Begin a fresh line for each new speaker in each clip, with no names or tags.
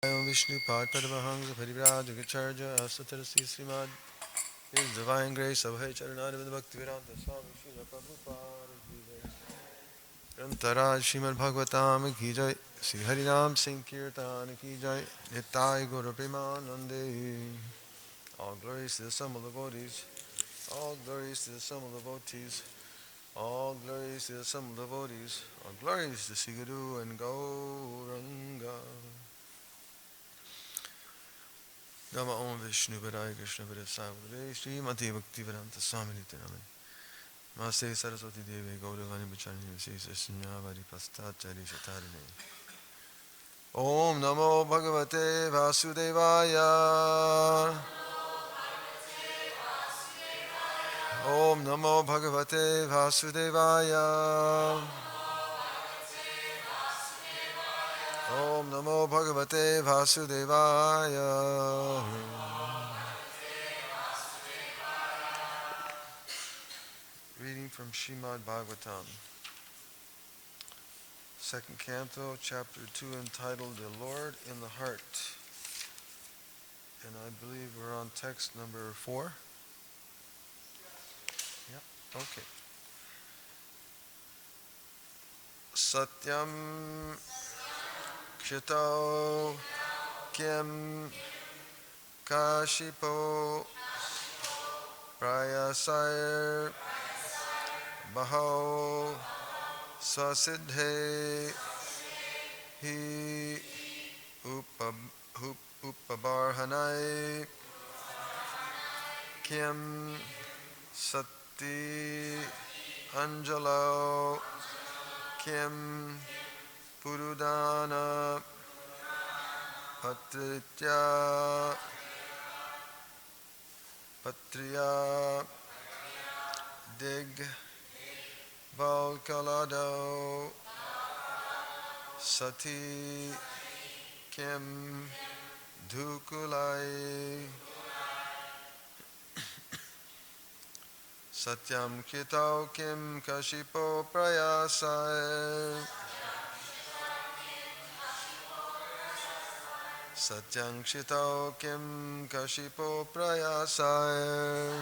Vishnu Padpadamahansa Parivrajagacharya Asatarasi Srimad. His Divine Grace of Hai Charanarvind Bhaktivedanta Swami Srila Prabhupada Ki Jai. Grantaraj Srimad Bhagavatam Ki Jai. Sri Harinam Sankirtan Ki Jai. Nitai Guru Premanande. All glories to the sum of the devotees. All glories to the sum of the devotees. All glories to the sum of the devotees. All glories to Sri Guru and Gauranga. Nama Om Vishnu Padaya Krishna Padasavadare Srimati Bhaktivedanta Swami Nityanamani Namaste Saraswati Devi Gauravani Bacharani Vishesha Shunyavadi Pastachari Shatarine Om Namo Bhagavate Vasudevaya Om Namo Bhagavate Vasudevaya Om Namo Bhagavate Vasudevaya. Reading from Srimad Bhagavatam, second canto, chapter 2, entitled The Lord in the Heart. And I believe we're on text number 4. Yep, okay. Satyam Kshito Kim Kashipo Prayasayar Baho Swasidhe Hi Upabarhanai Kim Sati Anjalo Kim Purudana Patriya Dig Valkalado Sati Kim Dhukulai Satyam Kitau Kim Kashipo Prayasai Satyam Kitau Kim Kashipo Prayasai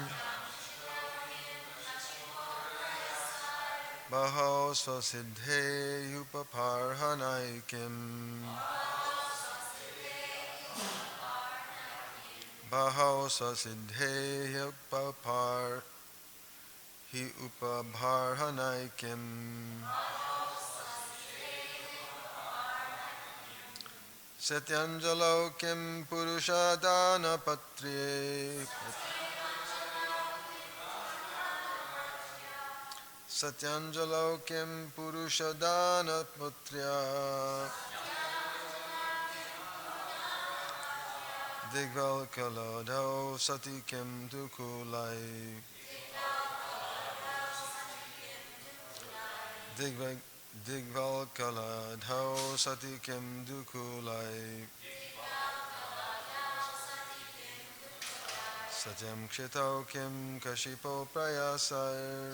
Baho Swasidhe Upaparhanai Kim Baho Swasidhe Upapar Hi Upabharhanai Kim Satyanjalo Kim Purushadana Patre Satyanjalo Kim Purushadana Putya Digval Kalado Sati Kim Dukulai Digval Kalado Sati Kim Dukulai Satyam Kshito Kim Kashipo Prayasai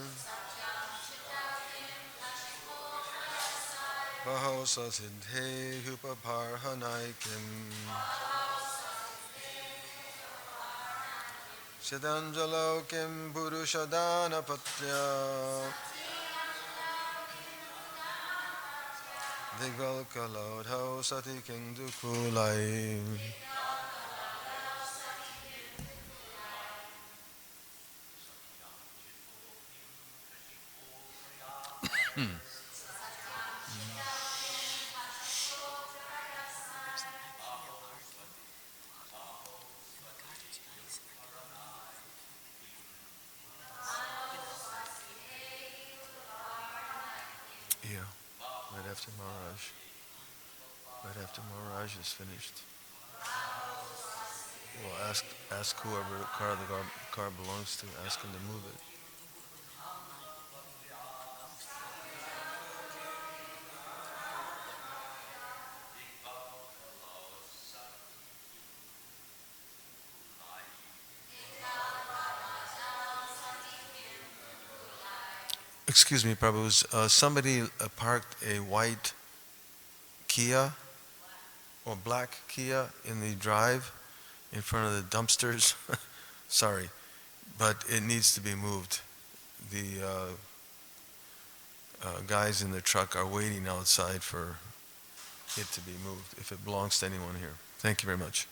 Baho Sasidhe Upaparhanai Kim Siddhanjalo Kim Purushadana Patya Digval Kalodho Sati Kim Dukulai. Yeah, right after Maharaj. Right after Maharaj is finished. We'll ask whoever car belongs to, ask him to move it. Excuse me, Prabhus. Somebody parked a white Kia or black Kia in the drive in front of the dumpsters. Sorry, but it needs to be moved. The guys in the truck are waiting outside for it to be moved, if it belongs to anyone here. Thank you very much.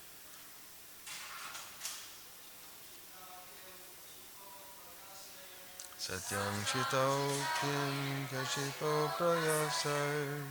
Satyam Chito Kim Kashipo Prayasai.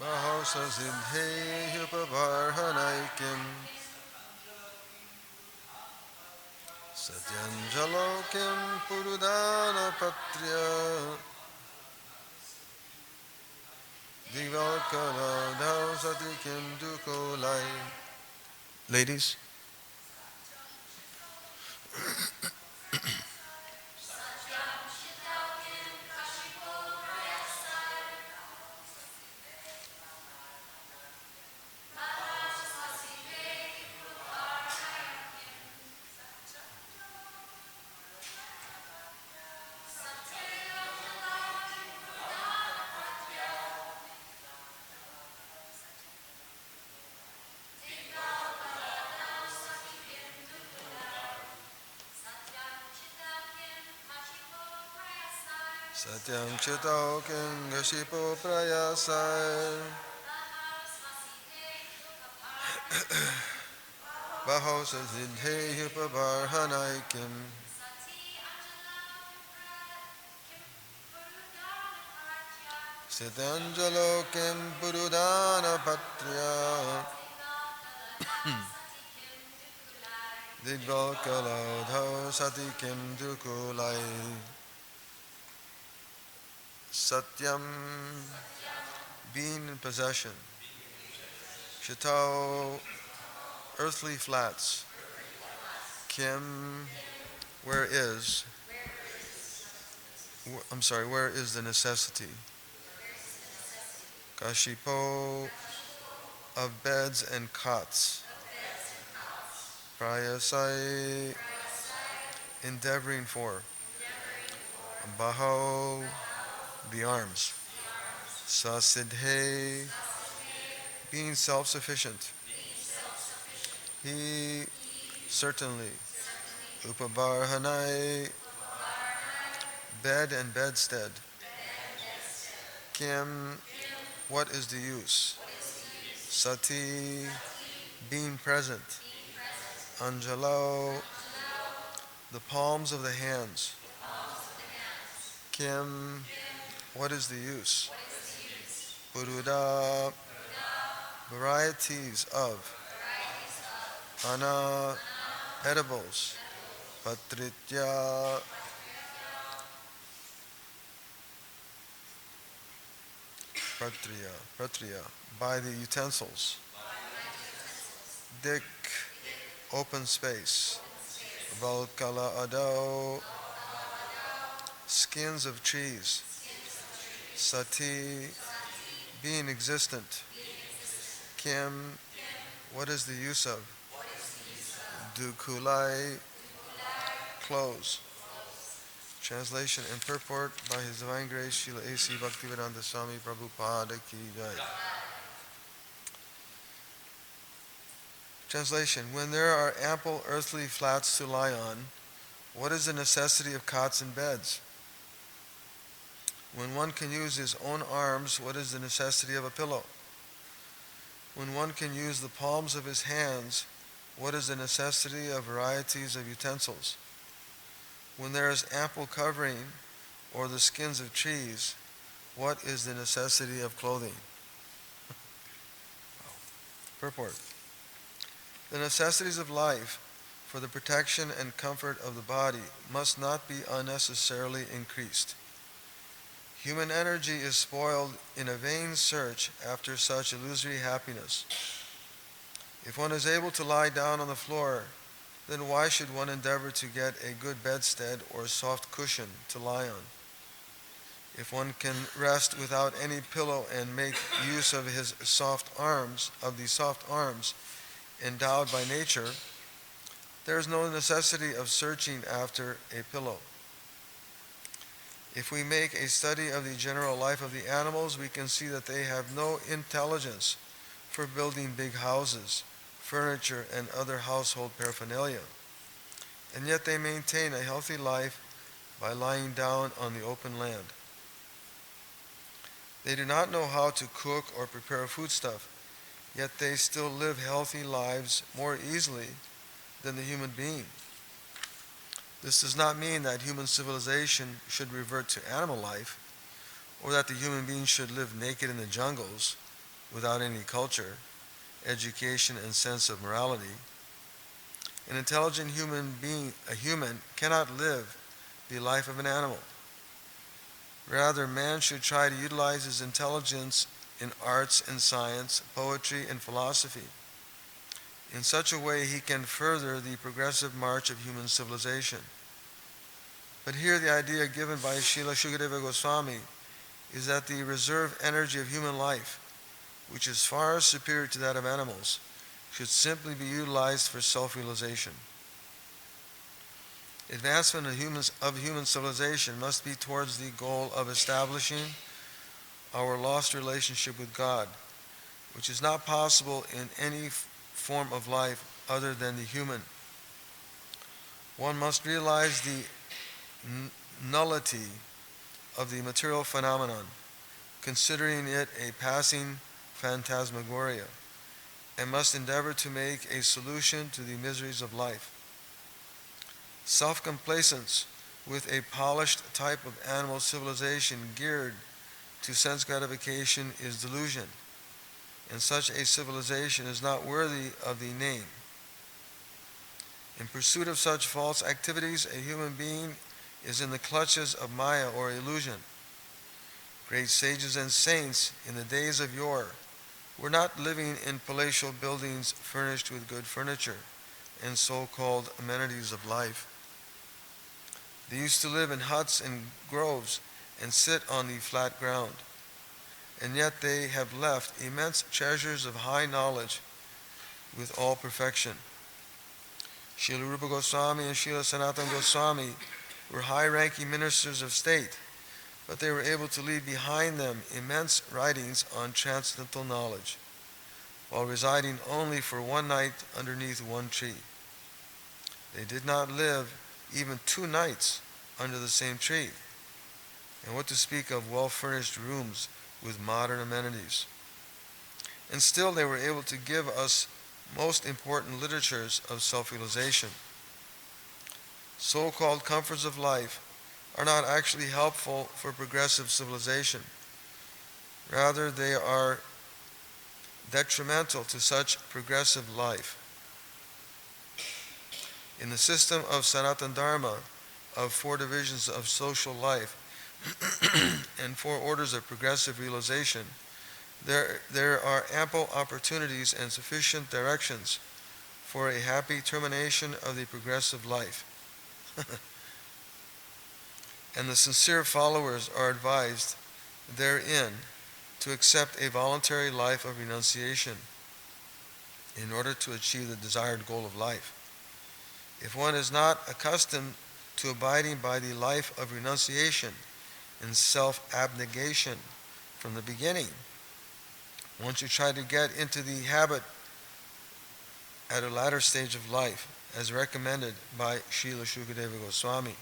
Bahosa Siddhe Yupavarhanaikim Satyanjalokim Purudana Patriya Divalkala Dhausatikim Dukolai. Ladies, Satyam Chitokim Gashipo Prayasai Bahosa Siddhe Yupavarhanaikim Satyanjalokim Purudana Patriya Divalkala Dhausatikim Dukulai. Satyam, being in possession. Chitao, earthly flats. Kim, where is? Where is the necessity? Kashipo, of beds and cots. Prayasai, endeavoring for. Baho, the arms. Sasidhe, being self-sufficient. He, certainly. Upabarhanai, bed and bedstead. Kim, what is the use? Sati, being present. Anjalo, the palms of the hands. Kim, what is the use? Puruda, varieties of. Ana, edibles. Patritya, Pratriya, by the utensils. Dik, open space. Valkala ado, skins of trees. Sati, being existent. Kim, what is the use of? Dukulai, clothes. Translation and purport by His Divine Grace Srila A.C. Bhaktivedanta Swami Prabhupada Ki Jai. Translation: when there are ample earthly flats to lie on, what is the necessity of cots and beds? When one can use his own arms, what is the necessity of a pillow? When one can use the palms of his hands, what is the necessity of varieties of utensils? When there is ample covering, or the skins of trees, what is the necessity of clothing? Purport. The necessities of life for the protection and comfort of the body must not be unnecessarily increased. Human energy is spoiled in a vain search after such illusory happiness. If one is able to lie down on the floor, then why should one endeavor to get a good bedstead or soft cushion to lie on? If one can rest without any pillow and make use of his these soft arms endowed by nature, there is no necessity of searching after a pillow. If we make a study of the general life of the animals, we can see that they have no intelligence for building big houses, furniture, and other household paraphernalia, and yet they maintain a healthy life by lying down on the open land. They do not know how to cook or prepare foodstuff, yet they still live healthy lives more easily than the human being. This does not mean that human civilization should revert to animal life, or that the human being should live naked in the jungles without any culture, education, and sense of morality. An intelligent a human, cannot live the life of an animal. Rather, man should try to utilize his intelligence in arts and science, poetry, and philosophy. In such a way, he can further the progressive march of human civilization. But here the idea given by Srila Shukadeva Goswami is that the reserve energy of human life, which is far superior to that of animals, should simply be utilized for self-realization. Advancement of human civilization must be towards the goal of establishing our lost relationship with God, which is not possible in any form of life other than the human. One must realize the nullity of the material phenomenon, considering it a passing phantasmagoria, and must endeavor to make a solution to the miseries of life. Self-complacence with a polished type of animal civilization geared to sense gratification is delusion, and such a civilization is not worthy of the name. In pursuit of such false activities, a human being is in the clutches of Maya or illusion. Great sages and saints in the days of yore were not living in palatial buildings furnished with good furniture and so-called amenities of life. They used to live in huts and groves and sit on the flat ground, and yet they have left immense treasures of high knowledge with all perfection. Srila Rupa Goswami and Srila Sanatana Goswami were high-ranking ministers of state, but they were able to leave behind them immense writings on transcendental knowledge, while residing only for one night underneath one tree. They did not live even 2 nights under the same tree, and what to speak of well-furnished rooms with modern amenities. And still they were able to give us most important literatures of self-realization. So-called comforts of life are not actually helpful for progressive civilization. Rather, they are detrimental to such progressive life. In the system of Sanatana Dharma, of 4 divisions of social life and 4 orders of progressive realization, there are ample opportunities and sufficient directions for a happy termination of the progressive life. And the sincere followers are advised therein to accept a voluntary life of renunciation in order to achieve the desired goal of life. If one is not accustomed to abiding by the life of renunciation and self-abnegation from the beginning, once you try to get into the habit at a latter stage of life, as recommended by Srila Shukadeva Goswami,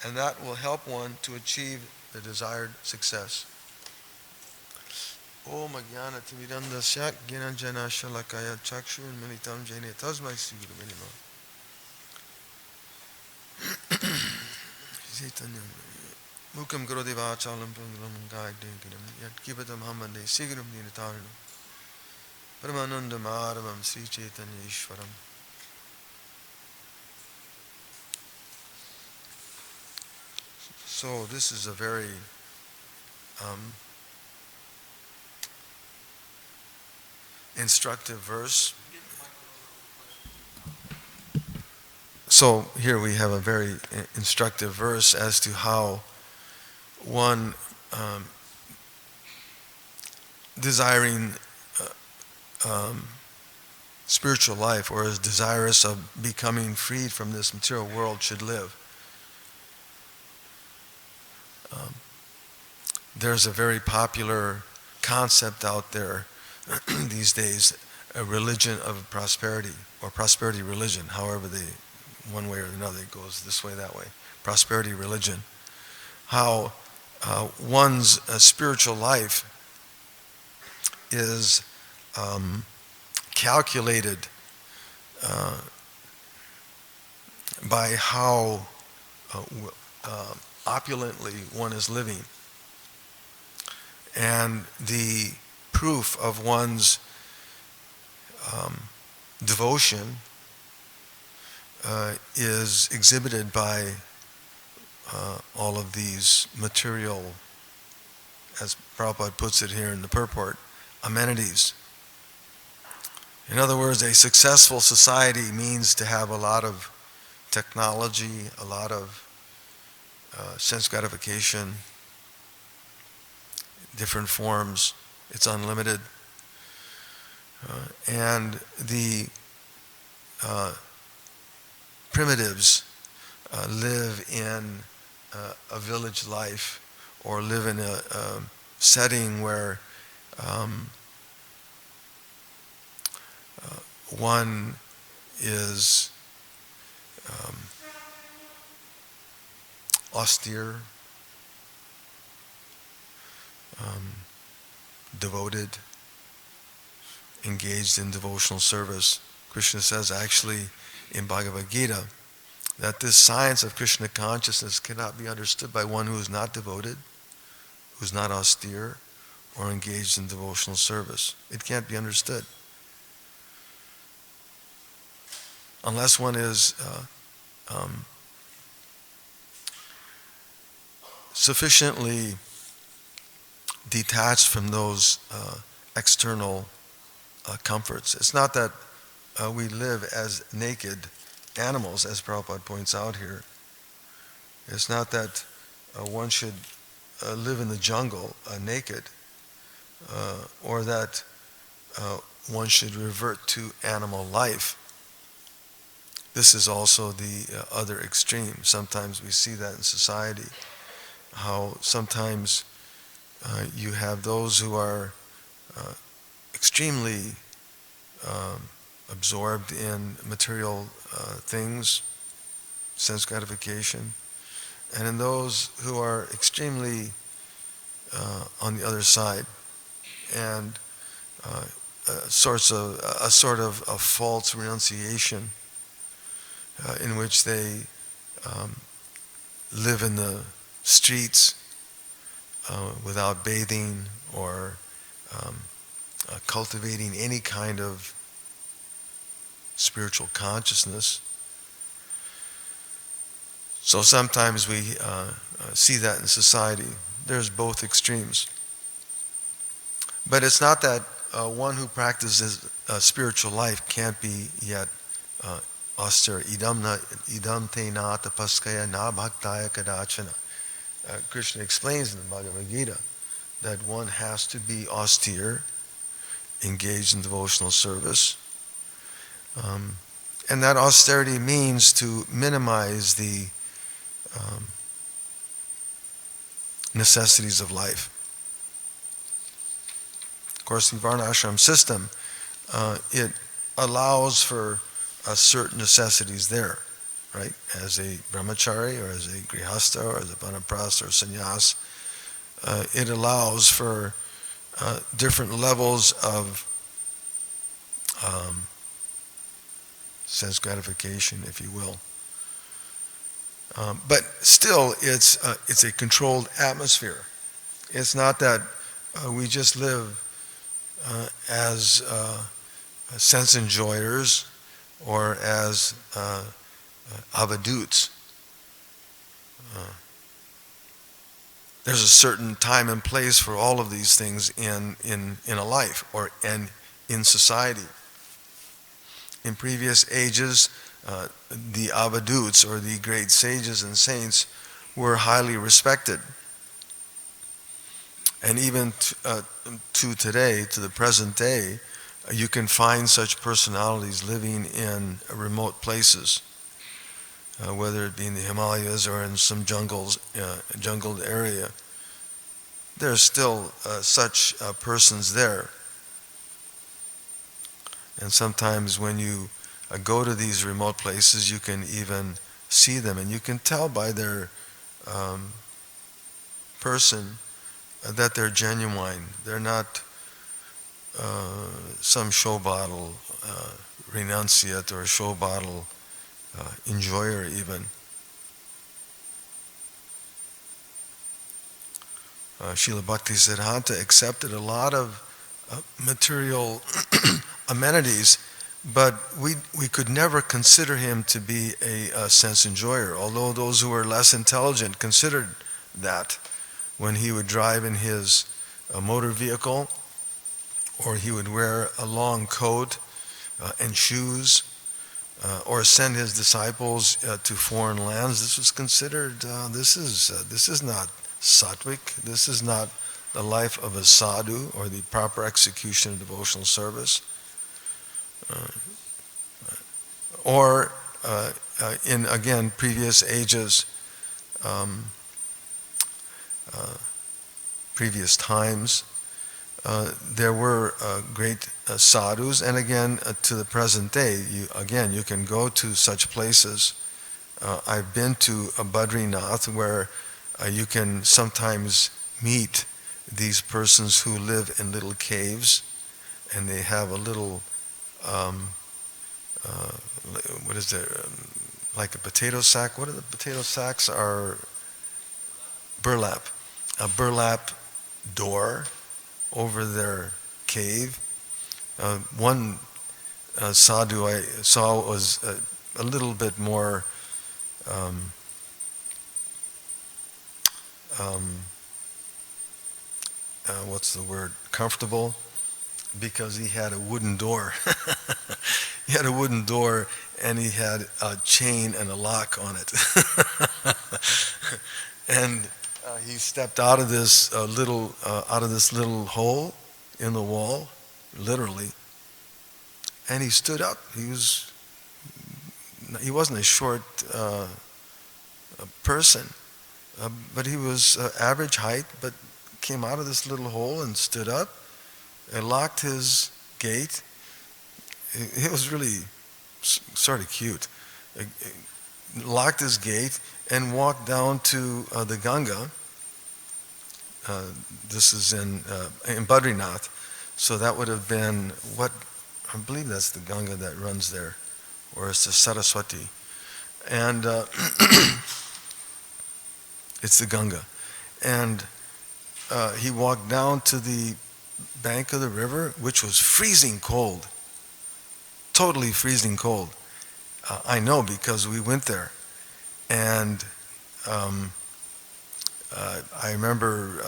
and that will help one to achieve the desired success. Om Ajnana Timirandasya Jnana Shalakaya Chakshur Militam Jene Tasmai Sri Guru Vinima. Chaitanya Mukam Gurudeva Chalam Prangalam Gai Dinkiram Yat Kibatam Hamande Sigaram Dinataranam Paramananda Madhavam Sri Chaitanya Ishwaram. So this is a very instructive verse. So here we have a very instructive verse as to how one desiring spiritual life or is desirous of becoming freed from this material world should live. There's a very popular concept out there these days, a religion of prosperity, or prosperity religion, however one way or another it goes this way, that way. Prosperity religion. How one's spiritual life is calculated by how opulently one is living. And the proof of one's devotion is exhibited by all of these material, as Prabhupada puts it here in the purport, amenities. In other words, a successful society means to have a lot of technology, a lot of sense gratification, different forms. It's unlimited. And the primitives live in a village life or live in a setting where one is austere, devoted, engaged in devotional service. Krishna says actually in Bhagavad Gita that this science of Krishna consciousness cannot be understood by one who is not devoted, who's not austere, or engaged in devotional service. It can't be understood unless one is sufficiently detached from those external comforts. It's not that we live as naked animals, as Prabhupada points out here. It's not that one should live in the jungle naked, or that one should revert to animal life. This is also the other extreme. Sometimes we see that in society, how sometimes you have those who are extremely absorbed in material things, sense gratification, and in those who are extremely on the other side, and a sort of a false renunciation in which they live in the streets without bathing or cultivating any kind of spiritual consciousness. So sometimes we see that in society. There's both extremes. But it's not that one who practices spiritual life can't be yet austere. Idam te na tapaskaya na bhaktaya kadachana. Krishna explains in the Bhagavad Gita that one has to be austere, engaged in devotional service. And that austerity means to minimize the necessities of life. Of course, the Varnashram system, it allows for certain necessities there, right? As a brahmachari, or as a grihastha, or as a vanaprastha, or sannyas, it allows for different levels of sense gratification, if you will. But still, it's a controlled atmosphere. It's not that we just live as sense enjoyers or as avadutes. There's a certain time and place for all of these things in a life and in society. In previous ages, the avadhuts, or the great sages and saints, were highly respected. And even to today, to the present day, you can find such personalities living in remote places, whether it be in the Himalayas or in some jungled area. There's still such persons there. And sometimes when you go to these remote places, you can even see them, and you can tell by their person that they're genuine. They're not some show bottle renunciate or show bottle enjoyer even. Srila Bhaktisiddhanta accepted a lot of material amenities, but we could never consider him to be a sense enjoyer, although those who were less intelligent considered that. When he would drive in his motor vehicle, or he would wear a long coat and shoes, or send his disciples to foreign lands, this was considered, this is not sattvic, this is not the life of a sadhu, or the proper execution of devotional service. Or in, again, previous ages, previous times, there were great sadhus, and again, to the present day, you can go to such places. I've been to Badrinath, where you can sometimes meet these persons who live in little caves, and they have a little, what is there, like a potato sack? What are the potato sacks? Are burlap. A burlap door over their cave. One sadhu I saw was a little bit more what's the word, comfortable, because he had a wooden door. He had a wooden door, and he had a chain and a lock on it. And he stepped out of this little hole in the wall, literally, and he stood up. He wasn't a short person, but he was average height, but came out of this little hole and stood up and locked his gate. It was really sort of cute. Locked his gate and walked down to the Ganga. This is in Badrinath, so that would have been what, I believe that's the Ganga that runs there, or it's the Saraswati, and it's the Ganga. And he walked down to the bank of the river, which was freezing cold, totally freezing cold. I know because we went there, and I remember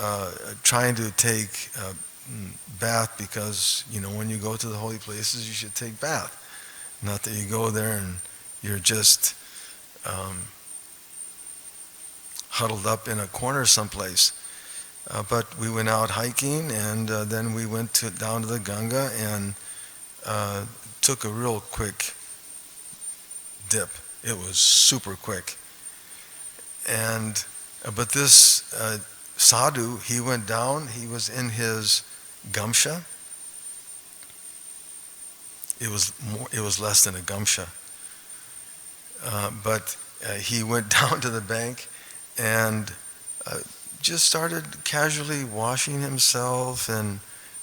trying to take a bath, because when you go to the holy places you should take bath. Not that you go there and you're just huddled up in a corner someplace. But we went out hiking, and then we went down to the Ganga and took a real quick dip. It was super quick. And but this sadhu, he went down. He was in his gamsha. It was less than a gamsha. But he went down to the bank and just started casually washing himself and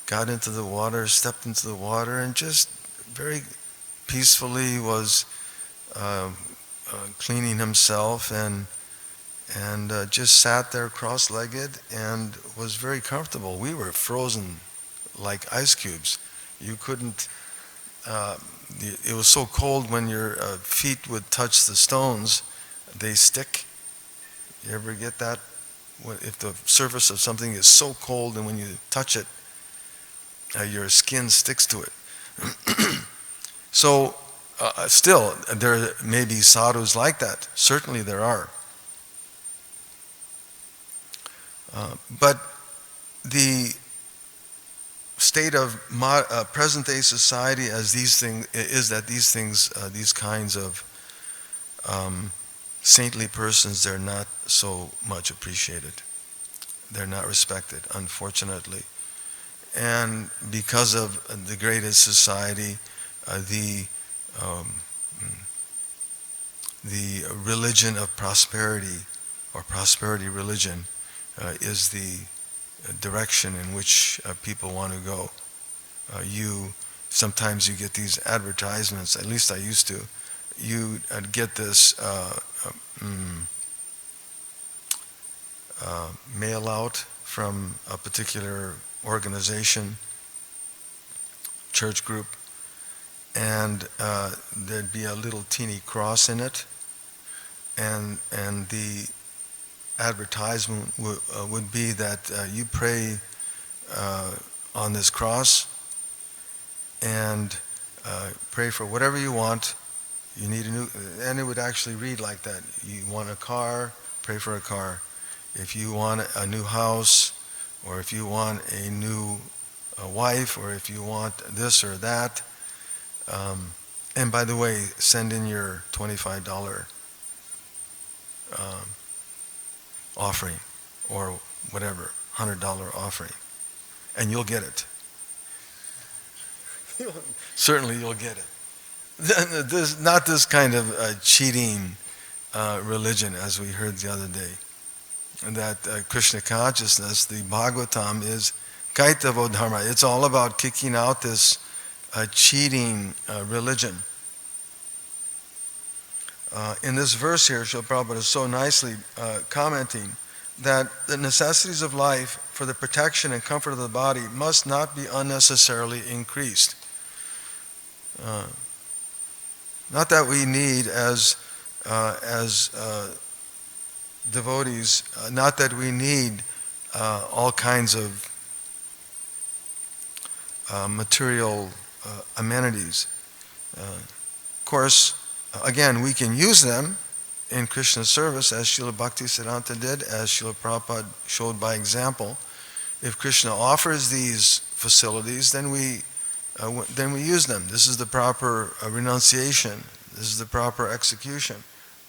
got into the water, stepped into the water, and just very peacefully was cleaning himself and just sat there cross-legged and was very comfortable. We were frozen like ice cubes. You couldn't. It was so cold when your feet would touch the stones, they stick. You ever get that? If the surface of something is so cold and when you touch it, your skin sticks to it. So, still, there may be sadhus like that. Certainly there are. But the state of present-day society as these things is that these kinds of saintly persons, they're not so much appreciated. They're not respected, unfortunately. And because of the degraded society, the religion of prosperity, or prosperity religion, is the direction in which people want to go. Sometimes you get these advertisements, at least I used to, you get this mail out from a particular organization, church group, and there'd be a little teeny cross in it, and the advertisement would be that you pray on this cross and pray for whatever you want. You need a new, and it would actually read like that. You want a car, pray for a car. If you want a new house, or if you want a new wife, or if you want this or that. And by the way, send in your $25 offering, or whatever, $100 offering, and you'll get it. Certainly you'll get it. Not this kind of cheating religion, as we heard the other day. That Krishna consciousness, the Bhagavatam, is Kaitavo Dharma. It's all about kicking out this cheating religion. In this verse here, Srila Prabhupada is so nicely commenting that the necessities of life for the protection and comfort of the body must not be unnecessarily increased. Not that we need as devotees, not that we need all kinds of material amenities. Of course, again, we can use them in Krishna's service, as Srila Bhaktisiddhanta did, as Srila Prabhupada showed by example. If Krishna offers these facilities, then we use them. This is the proper renunciation. This is the proper execution.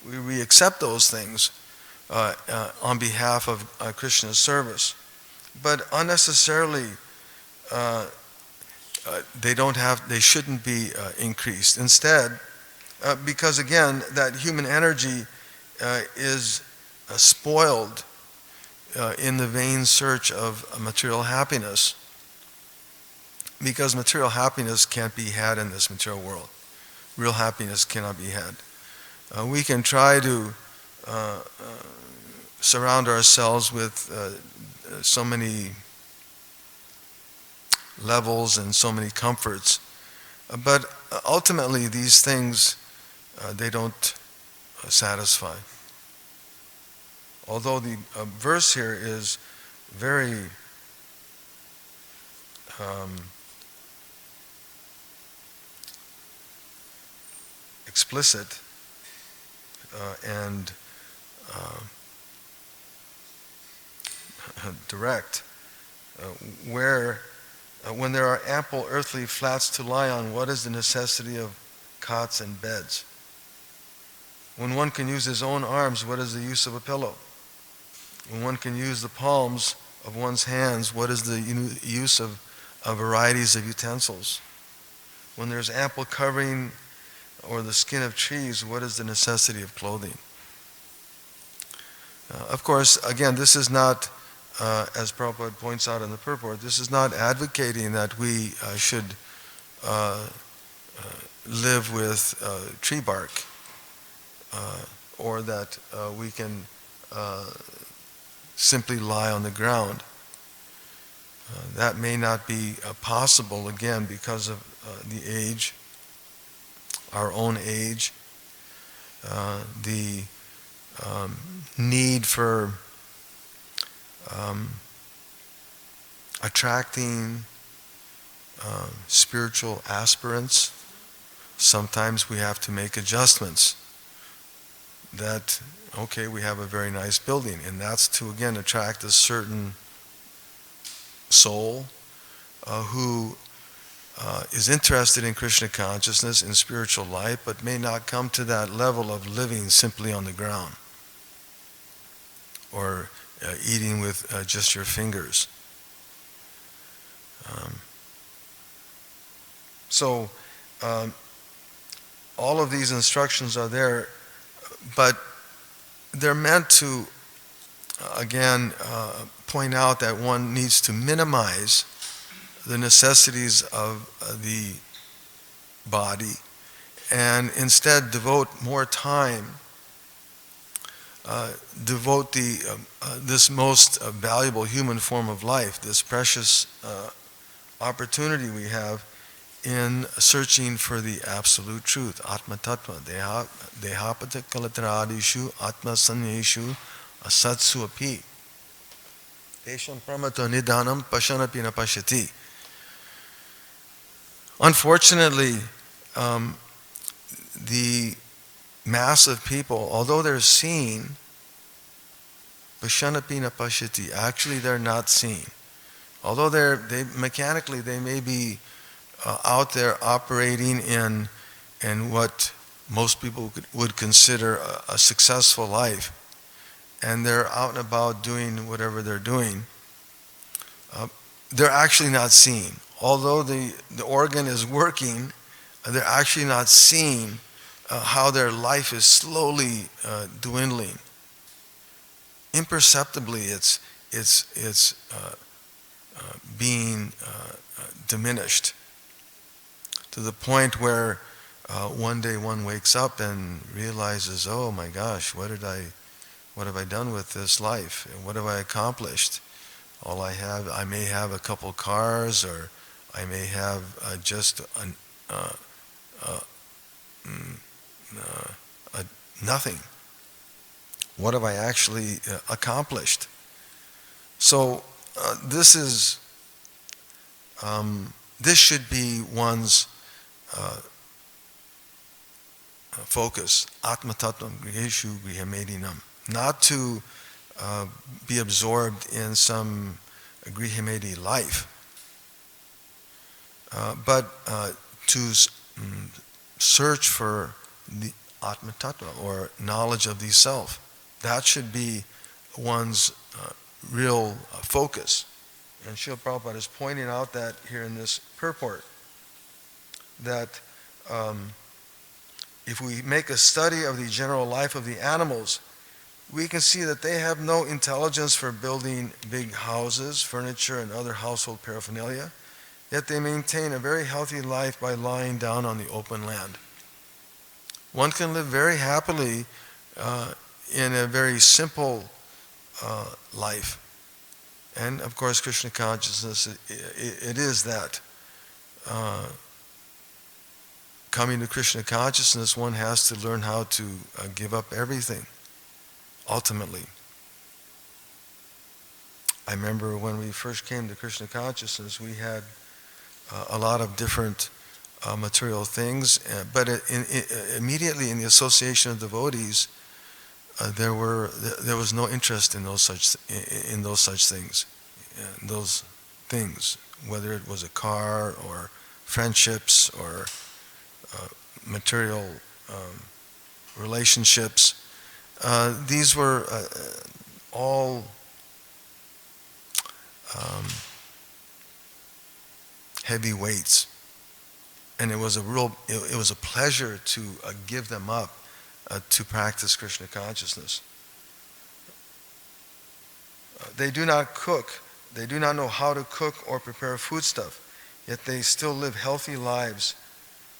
We accept those things on behalf of Krishna's service, but unnecessarily they shouldn't be increased. Instead, because again, that human energy is spoiled in the vain search of material happiness, because material happiness can't be had in this material world. Real happiness cannot be had. We can try to surround ourselves with so many levels and so many comforts, but ultimately these things they don't satisfy. Although the verse here is very explicit and direct, where when there are ample earthly flats to lie on, what is the necessity of cots and beds? When one can use his own arms, what is the use of a pillow? When one can use the palms of one's hands, what is the use of varieties of utensils? When there's ample covering or the skin of trees, what is the necessity of clothing? Of course, again, this is not as Prabhupada points out in the purport, this is not advocating that we should uh, live with tree bark, or that we can simply lie on the ground. That may not be possible, again, because of the age, our own age, the need for attracting spiritual aspirants. Sometimes we have to make adjustments. That, okay, we have a very nice building, and that's to, again, attract a certain soul who is interested in Krishna consciousness, in spiritual life, but may not come to that level of living simply on the ground, or eating with just your fingers. So all of these instructions are there, but they're meant to, again, point out that one needs to minimize the necessities of the body and instead devote more time, devote this most valuable human form of life, this precious opportunity we have in searching for the absolute truth, Atma Tattva, Dehapata Kalatradishu, Atma Sanyeshu, Asatsu Api. Tesham Pramato Nidhanam Pashanapi na Pashati. Unfortunately, the mass of people, although they're seeing, Pashanapi na Pashati, actually they're not seeing. Although they mechanically they may be out there operating in what most people would consider a successful life, and they're out and about doing whatever they're doing, they're actually not seeing. Although the organ is working, they're actually not seeing how their life is slowly dwindling. Imperceptibly, it's being diminished, to the point where one day one wakes up and realizes, oh my gosh, what have I done with this life? And what have I accomplished? I may have a couple cars, or I may have just nothing. What have I actually accomplished? So this should be one's focus. Atma Tattvam Griheshu Grihamedinam. Not to be absorbed in some Grihamedi life, but to search for the Atma Tattva, or knowledge of the self. That should be one's real focus. And Srila Prabhupada is pointing out that here in this purport, that if we make a study of the general life of the animals, we can see that they have no intelligence for building big houses, furniture, and other household paraphernalia, yet they maintain a very healthy life by lying down on the open land. One can live very happily in a very simple life. And of course, Krishna consciousness, it is that. Coming to Krishna consciousness, one has to learn how to give up everything, ultimately. I remember when we first came to Krishna consciousness, we had a lot of different material things, but immediately in the association of devotees, there was no interest in those such things, whether it was a car or friendships or material relationships. These were all heavy weights, and it was a pleasure to give them up to practice Krishna consciousness. They do not cook. They do not know how to cook or prepare foodstuff, yet they still live healthy lives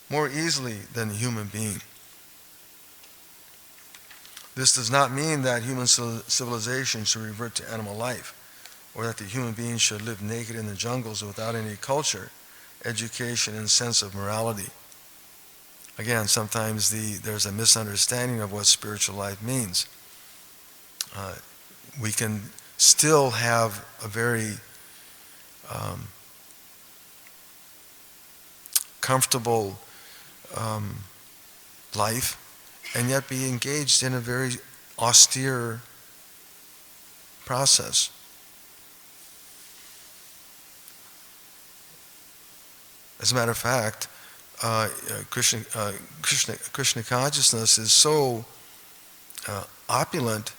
more easily than a human being. This does not mean that human civilization should revert to animal life, or that the human being should live naked in the jungles without any culture, education, and sense of morality. Again, sometimes there's a misunderstanding of what spiritual life means. We can still have a very comfortable life and yet be engaged in a very austere process. As a matter of fact, Krishna consciousness is so opulent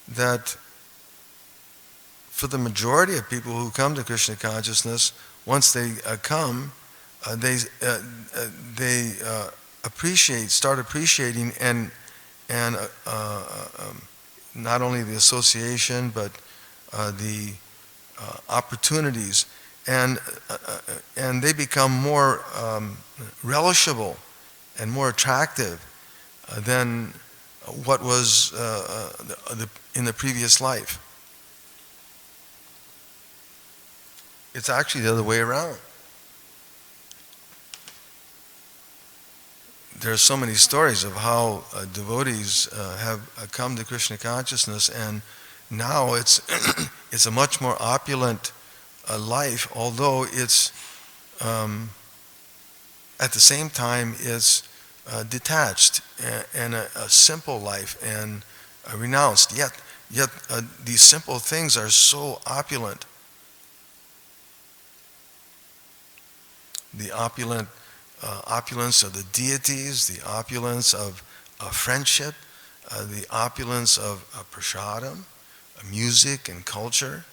that for the majority of people who come to Krishna consciousness, once they come, they start appreciating and not only the association but the opportunities, and they become more relishable and more attractive than what was in the previous life. It's actually the other way around. There are so many stories of how devotees have come to Krishna consciousness, and now it's it's a much more opulent life, although it's at the same time it's detached and a simple life and renounced. Yet these simple things are so opulent. The opulence of the deities, the opulence of friendship, the opulence of prasadam, music and culture.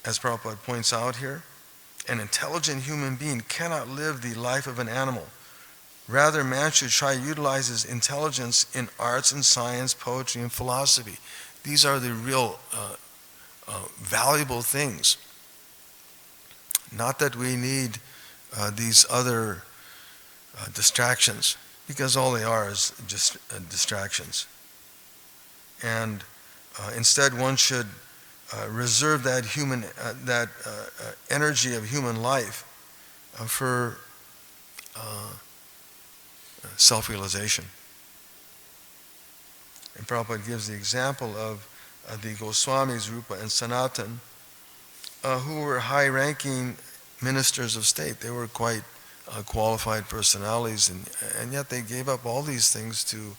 As Prabhupada points out here, an intelligent human being cannot live the life of an animal. Rather, man should try to utilize his intelligence in arts and science, poetry and philosophy. These are the real valuable things. Not that we need these other distractions, because all they are is just distractions. And instead, one should reserve that energy of human life for self-realization. And Prabhupada gives the example of the Goswamis, Rupa and Sanatan, who were high-ranking ministers of state. They were quite qualified personalities, and yet they gave up all these things to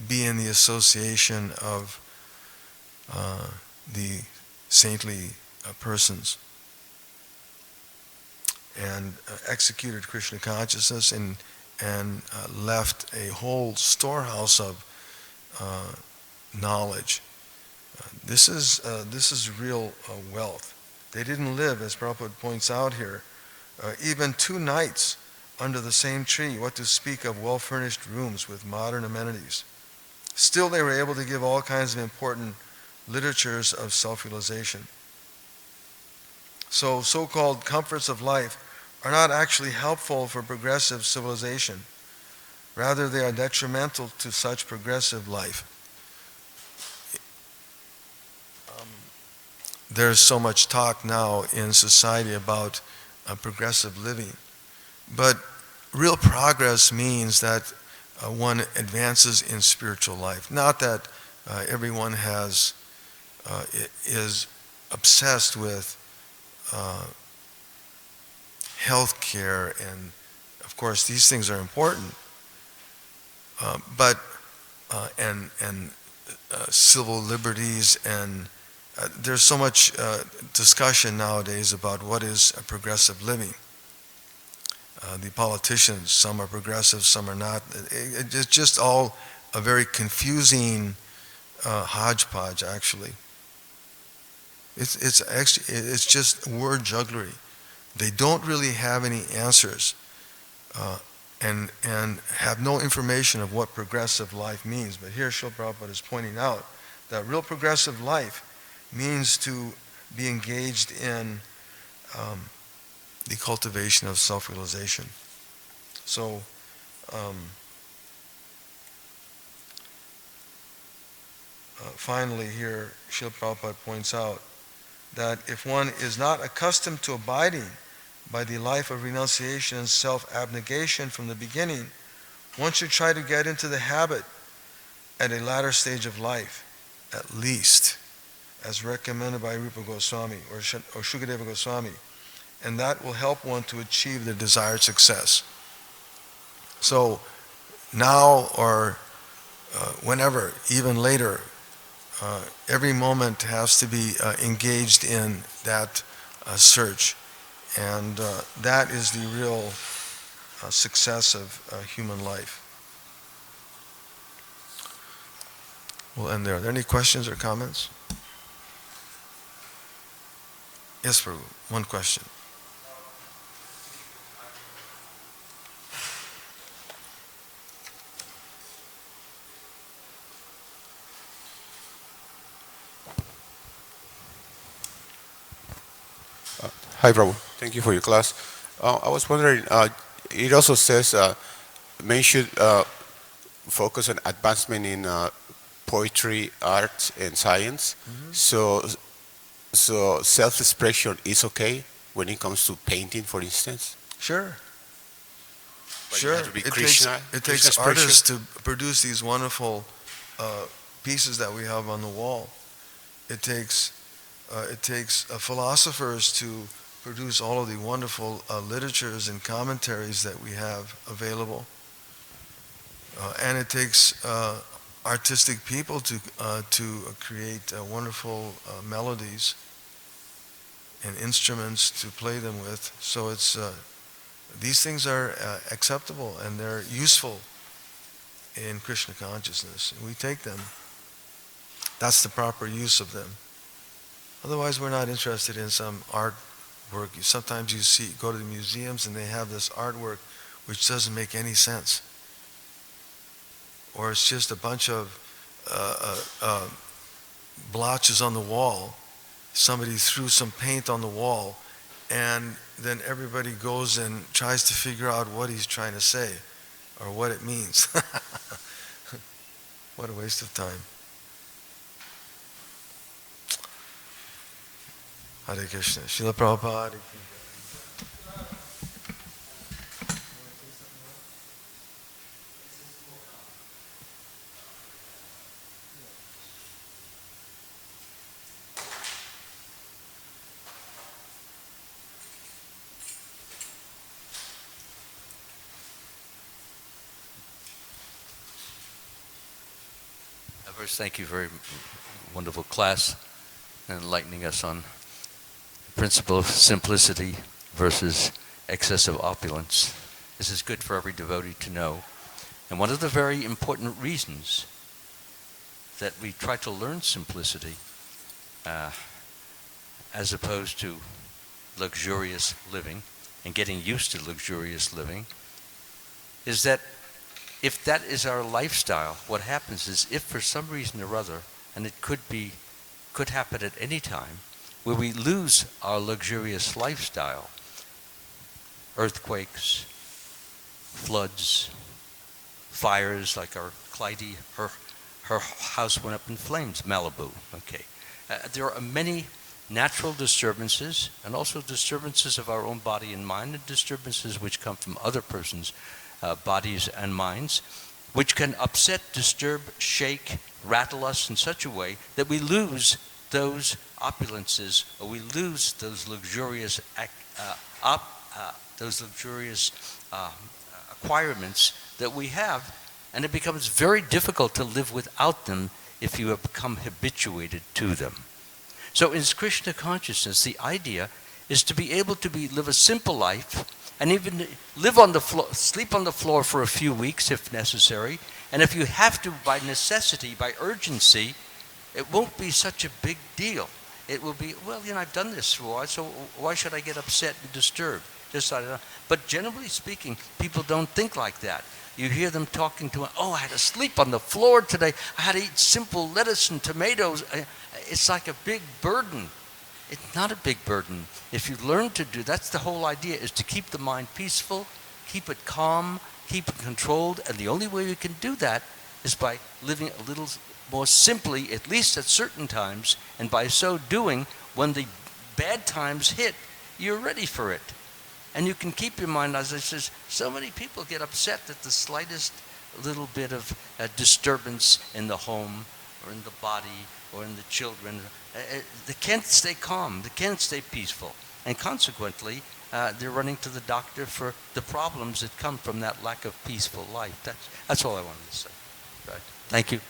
be in the association of the saintly persons, and executed Krishna consciousness and left a whole storehouse of knowledge. This is real wealth. They didn't live, as Prabhupada points out here, even 2 nights under the same tree, what to speak of well-furnished rooms with modern amenities. Still, they were able to give all kinds of important literatures of self-realization. So, so-called comforts of life are not actually helpful for progressive civilization. Rather, they are detrimental to such progressive life. There's so much talk now in society about progressive living. But real progress means that one advances in spiritual life. Not that everyone is obsessed with health care, and of course these things are important, but civil liberties, and there's so much discussion nowadays about what is a progressive living. The politicians, some are progressive, some are not. It's just all a very confusing hodgepodge, actually. It's just word jugglery. They don't really have any answers, and have no information of what progressive life means. But here Srila Prabhupada is pointing out that real progressive life means to be engaged in the cultivation of self-realization. So, finally here, Srila Prabhupada points out that if one is not accustomed to abiding by the life of renunciation and self-abnegation from the beginning, one should try to get into the habit at a latter stage of life, at least, as recommended by Rupa Goswami or Shukadeva Goswami, and that will help one to achieve the desired success. So now or whenever, even later, every moment has to be engaged in that search, and that is the real success of human life. We'll end there. Are there any questions or comments? Yes, Prabhu. One question.
Hi, Prabhu. Thank you for your class. I was wondering, it also says men should focus on advancement in poetry, art, and science.
Mm-hmm.
So self-expression is okay when it comes to painting, for instance.
Sure.
But
Sure.
you have to be
It
Krishna.
takes artists to produce these wonderful pieces that we have on the wall. It takes philosophers to produce all of the wonderful literatures and commentaries that we have available. And it takes artistic people to create wonderful melodies and instruments to play them with. So it's these things are acceptable and they're useful in Krishna consciousness. We take them. That's the proper use of them. Otherwise, we're not interested in some artwork. Sometimes you go to the museums and they have this artwork which doesn't make any sense. Or it's just a bunch of blotches on the wall. Somebody threw some paint on the wall, and then everybody goes and tries to figure out what he's trying to say or what it means. What a waste of time. Hare Krishna. Srila Prabhupada.
First, thank you for a wonderful class and enlightening us on the principle of simplicity versus excessive opulence. This is good for every devotee to know. And one of the very important reasons that we try to learn simplicity as opposed to luxurious living and getting used to luxurious living is that if that is our lifestyle, what happens is if for some reason or other, and it could happen at any time, where we lose our luxurious lifestyle, earthquakes, floods, fires like our Clyde, her house went up in flames, Malibu, okay. There are many natural disturbances and also disturbances of our own body and mind and disturbances which come from other persons' bodies and minds, which can upset, disturb, shake, rattle us in such a way that we lose those opulences, or we lose those luxurious acquirements that we have, and it becomes very difficult to live without them if you have become habituated to them. So in Krishna consciousness, the idea is to be able to live a simple life, and even live on the floor, sleep on the floor for a few weeks if necessary. And if you have to, by necessity, by urgency, it won't be such a big deal. It will be, well, I've done this for a while, so why should I get upset and disturbed? Just I don't know. But generally speaking, people don't think like that. You hear them talking to, oh, I had to sleep on the floor today. I had to eat simple lettuce and tomatoes. It's like a big burden. It's not a big burden. If you learn to do, that's the whole idea, is to keep the mind peaceful, keep it calm, keep it controlled. And the only way you can do that is by living a little more simply, at least at certain times. And by so doing, when the bad times hit, you're ready for it. And you can keep your mind, as I says, so many people get upset at the slightest little bit of disturbance in the home or in the body or in the children. They can't stay calm, they can't stay peaceful. And consequently, they're running to the doctor for the problems that come from that lack of peaceful life. That's all I wanted to say. Right. Thank you.